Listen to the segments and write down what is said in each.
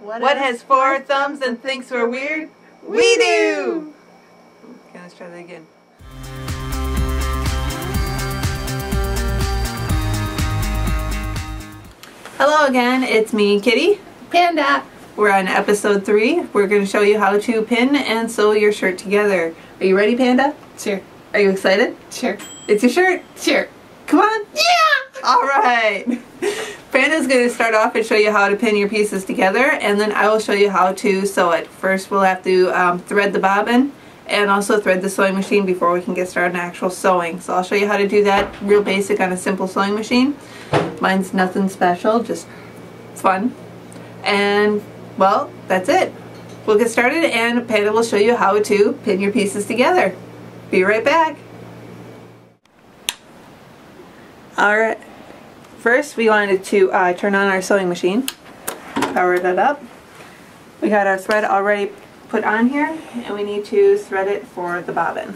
What has four thumbs and thinks we're weird? We do! Okay, let's try that again. Hello again, it's me, Kitty. Panda. We're on episode 3. We're going to show you how to pin and sew your shirt together. Are you ready, Panda? Sure. Are you excited? Sure. It's your shirt? Sure. Come on. Yeah! Alright. Panda's going to start off and show you how to pin your pieces together, and then I will show you how to sew it. First we'll have to thread the bobbin and also thread the sewing machine before we can get started on actual sewing. So I'll show you how to do that real basic on a simple sewing machine. Mine's nothing special, just fun. And well, that's it. We'll get started and Panda will show you how to pin your pieces together. Be right back. Alright, first we wanted to turn on our sewing machine. Power that up. We got our thread already put on here and we need to thread it for the bobbin.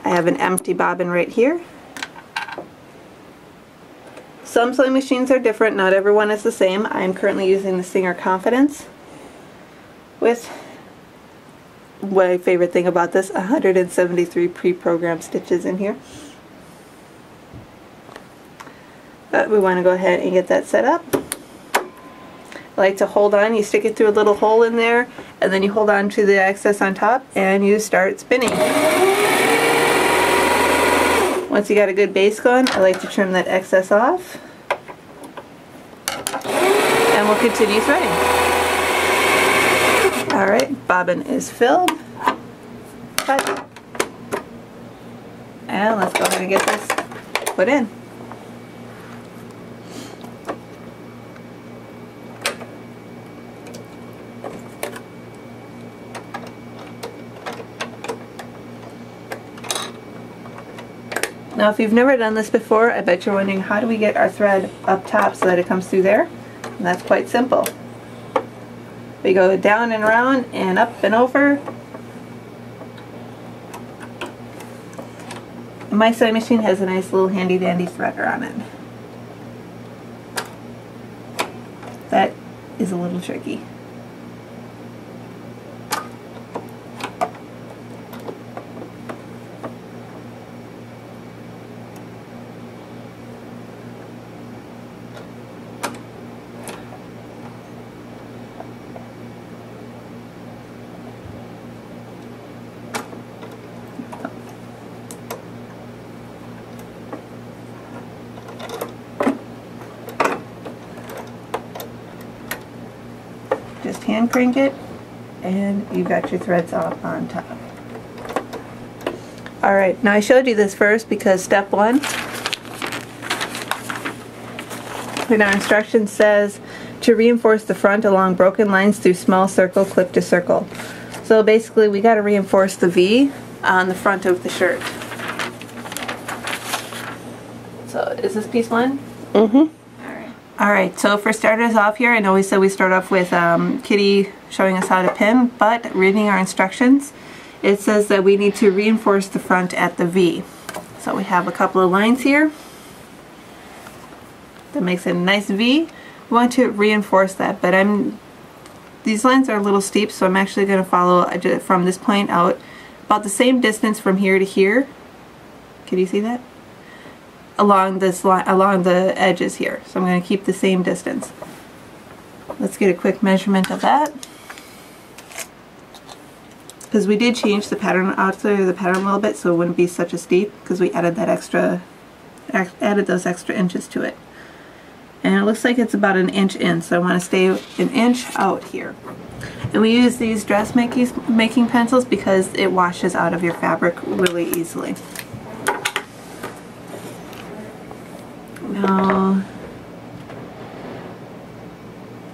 I have an empty bobbin right here. Some sewing machines are different, not everyone is the same. I'm currently using the Singer Confidence with, my favorite thing about this, 173 pre-programmed stitches in here. But we want to go ahead and get that set up. I like to hold on, you stick it through a little hole in there, and then you hold on to the excess on top and you start spinning. Once you got a good base going, I like to trim that excess off. And we'll continue threading. Alright, bobbin is filled. Cut. And let's go ahead and get this put in. Now if you've never done this before, I bet you're wondering how do we get our thread up top so that it comes through there? And that's quite simple. We go down and around and up and over. And my sewing machine has a nice little handy dandy threader on it. That is a little tricky. Just hand crank it and you got your threads off on top. Alright, now I showed you this first because step 1 in our instructions says to reinforce the front along broken lines through small circle, clip to circle. So basically we got to reinforce the V on the front of the shirt. So is this piece one? Mm-hmm. Alright, so for starters off here, I know we said we start off with Kitty showing us how to pin, but reading our instructions, it says that we need to reinforce the front at the V. So we have a couple of lines here that makes it a nice V. We want to reinforce that, but these lines are a little steep, so I'm actually going to follow from this point out about the same distance from here to here. Can you see that? Along this line, along the edges here. So I'm going to keep the same distance. Let's get a quick measurement of that. Because we did change the pattern outside of the pattern a little bit, so it wouldn't be such a steep, because we added those extra inches to it. And it looks like it's about an inch in, so I want to stay an inch out here. And we use these dressmaking pencils because it washes out of your fabric really easily. Now,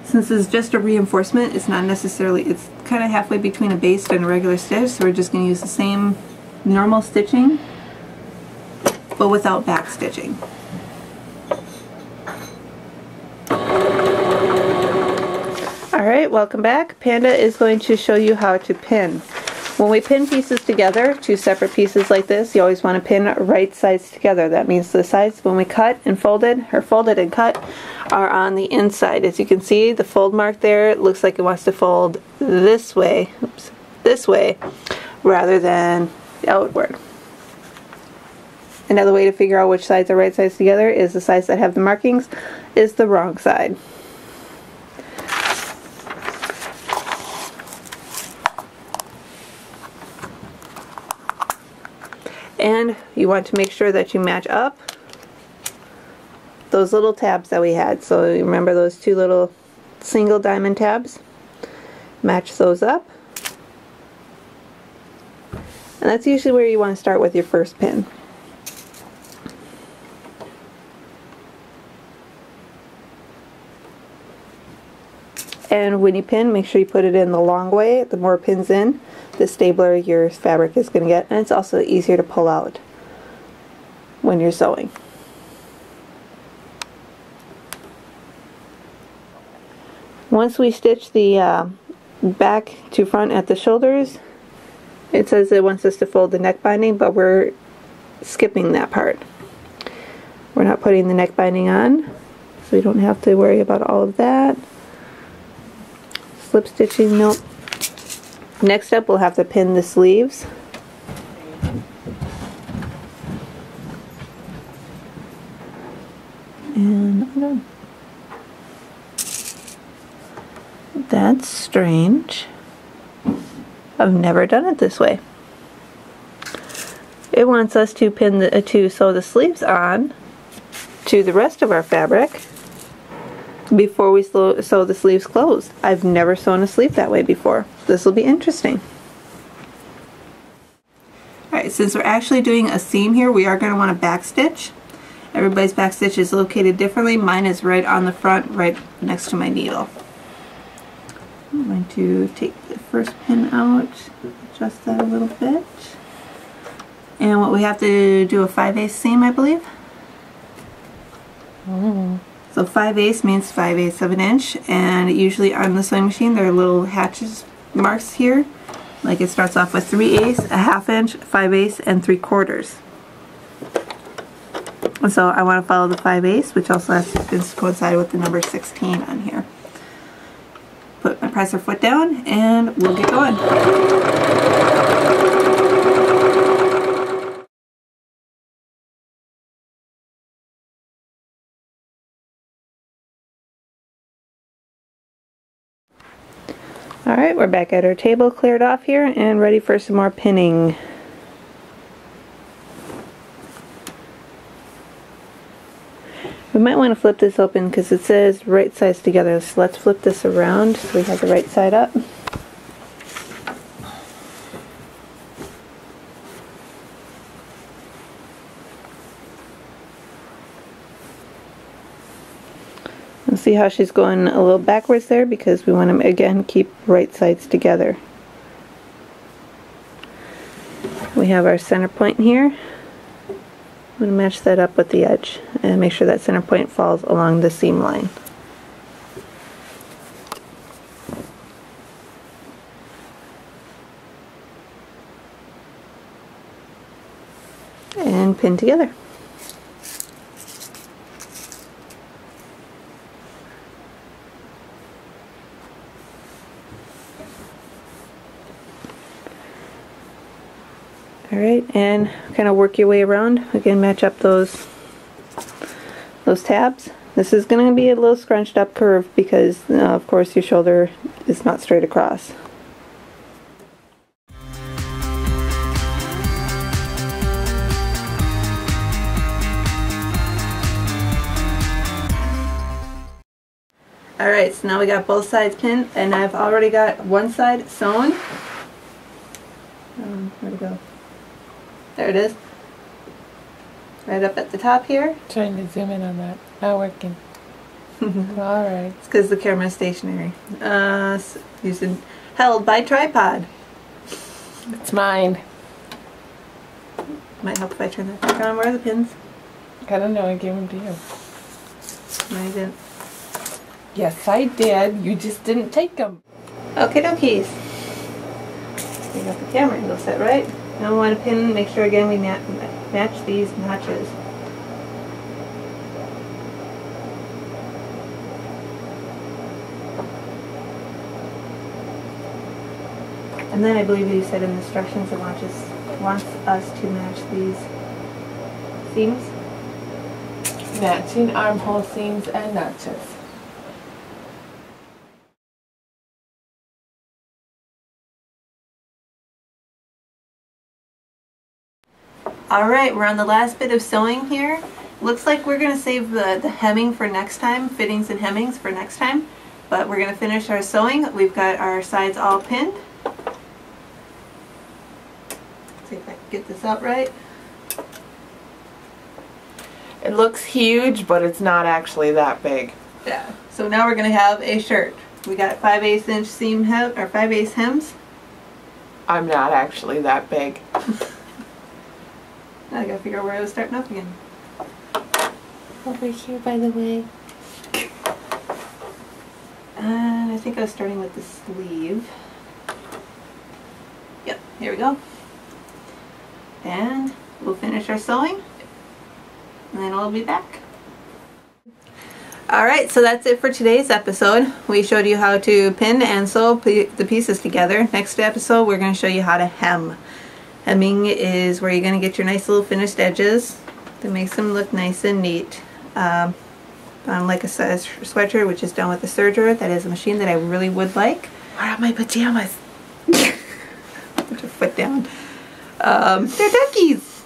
since it's just a reinforcement, it's not necessarily, it's kind of halfway between a base and a regular stitch, so we're just going to use the same normal stitching, but without back stitching. Alright, welcome back. Panda is going to show you how to pin. When we pin pieces together, two separate pieces like this, you always want to pin right sides together. That means the sides when we cut and folded, or folded and cut, are on the inside. As you can see, the fold mark there, it looks like it wants to fold this way, oops, this way, rather than outward. Another way to figure out which sides are right sides together is the sides that have the markings is the wrong side. And you want to make sure that you match up those little tabs that we had. So you remember those two little single diamond tabs? Match those up. And that's usually where you want to start with your first pin. And when you pin, make sure you put it in the long way. The more pins in, the stabler your fabric is going to get, and it's also easier to pull out when you're sewing. Once we stitch the back to front at the shoulders, it says it wants us to fold the neck binding, but we're skipping that part. We're not putting the neck binding on, so we don't have to worry about all of that. Slip stitching, nope. Next up, we'll have to pin the sleeves. And I'm done. That's strange. I've never done it this way. It wants us to pin to sew the sleeves on to the rest of our fabric before we sew the sleeves closed. I've never sewn a sleeve that way before. This will be interesting. Alright, since we're actually doing a seam here, we are going to want to backstitch. Everybody's backstitch is located differently. Mine is right on the front, right next to my needle. I'm going to take the first pin out, adjust that a little bit. And what we have to do a 5/8 seam, I believe. So 5/8 means 5/8 of an inch, and usually on the sewing machine there are little hatches marks here. Like it starts off with 3/8, a 1/2 inch, 5/8, and 3/4. And so I want to follow the 5/8, which also has to coincide with the number 16 on here. Put my presser foot down and we'll get going. Alright, we're back at our table, cleared off here, and ready for some more pinning. We might want to flip this open because it says right sides together, so let's flip this around so we have the right side up. And see how she's going a little backwards there, because we want to again keep right sides together. We have our center point here. I'm going to match that up with the edge and make sure that center point falls along the seam line. And pin together. Alright, and kind of work your way around. Again, match up those tabs. This is going to be a little scrunched up curve because, of course, your shoulder is not straight across. Alright, so now we got both sides pinned, and I've already got one side sewn. Where'd it go? There it is. Right up at the top here. Trying to zoom in on that. Not working. Alright. It's because the camera is stationary. Held by tripod. It's mine. Might help if I turn that back on. Where are the pins? I don't know, I gave them to you. No, I didn't. Yes, I did. You just didn't take them. Okie dokies. You got the camera angle set right. Now we want to pin, make sure again we match these notches. And then I believe he said in the instructions it wants us to match these seams. Matching armhole seams and notches. Alright, we're on the last bit of sewing here. Looks like we're going to save the hemming for next time, fittings and hemmings for next time. But we're going to finish our sewing. We've got our sides all pinned. See if I can get this out right. It looks huge, but it's not actually that big. Yeah. So now we're going to have a shirt. We got 5/8 inch seam hem or 5/8 hems. I'm not actually that big. Now I gotta figure out where I was starting up again. Over here, by the way. And I think I was starting with the sleeve. Yep, here we go. And we'll finish our sewing, and then we'll be back. Alright, so that's it for today's episode. We showed you how to pin and sew the pieces together. Next episode, we're going to show you how to hem. Hemming is where you're going to get your nice little finished edges that makes them look nice and neat. Like a sweatshirt, which is done with a serger. That is a machine that I really would like. Where are my pajamas? Put your foot down. They're duckies.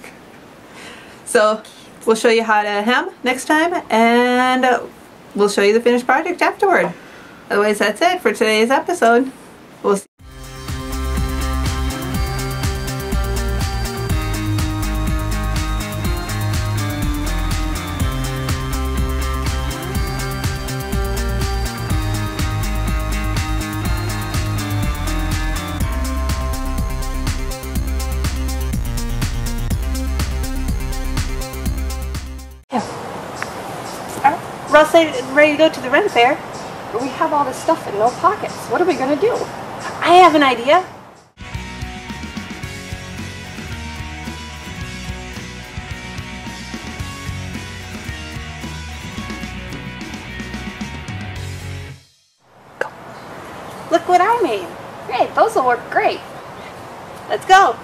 So we'll show you how to hem next time, and we'll show you the finished project afterward. Otherwise, that's it for today's episode. We'll see. We're all ready to go to the rent fair. We have all this stuff in no pockets. What are we going to do? I have an idea. Look what I made. Great, those will work great. Let's go.